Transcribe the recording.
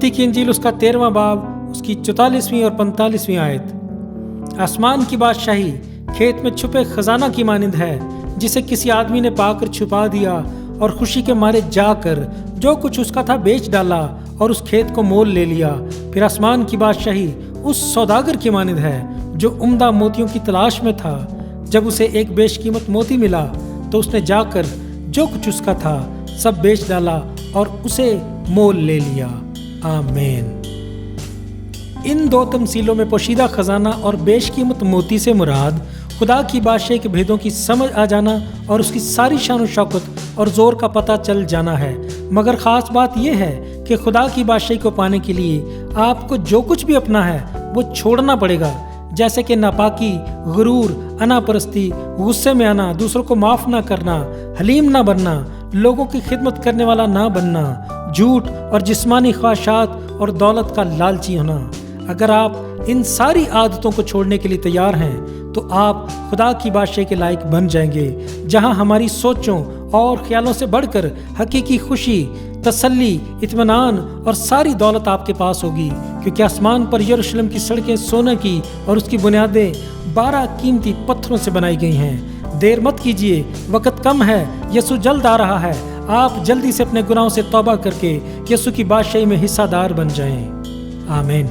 मत्ती की इंजील उसका 13वां बाब उसकी 44वीं और 45वीं आयत। आसमान की बादशाही खेत में छुपे खजाना की मानिंद है, जिसे किसी आदमी ने पाकर छुपा दिया और खुशी के मारे जाकर जो कुछ उसका था बेच डाला और उस खेत को मोल ले लिया। फिर आसमान की बादशाही उस सौदागर की मानिंद है जो उम्दा मोतियों की तलाश में था। जब उसे एक बेशकीमत मोती मिला तो उसने जाकर जो कुछ उसका था सब बेच डाला और उसे मोल ले लिया। आमीन। इन दो तमसीलों में पोशीदा खजाना और बेशकीमत मोती से मुराद खुदा की बादशाही के भेदों की समझ आ जाना और उसकी सारी शान शौकत और जोर का पता चल जाना है। मगर ख़ास बात यह है कि खुदा की बादशाही को पाने के लिए आपको जो कुछ भी अपना है वो छोड़ना पड़ेगा, जैसे कि नापाकी, गुरूर, अनापरस्ती, गुस्से में आना, दूसरों को माफ़ ना करना, हलीम ना बनना, लोगों की खिदमत करने वाला ना बनना, झूठ और जिस्मानी ख्वाहिशात और दौलत का लालची होना। अगर आप इन सारी आदतों को छोड़ने के लिए तैयार हैं तो आप खुदा की बादशाही के लायक बन जाएंगे, जहां हमारी सोचों और ख्यालों से बढ़कर हकीकी खुशी, तसल्ली, इत्मीनान और सारी दौलत आपके पास होगी, क्योंकि आसमान पर यरूशलेम की सड़कें सोने की और उसकी बुनियादें 12 कीमती पत्थरों से बनाई गई हैं। देर मत कीजिए, वक्त कम है, यीशु जल्द आ रहा है। आप जल्दी से अपने गुनाहों से तौबा करके यीशु की बादशाही में हिस्सादार बन जाएं। आमीन।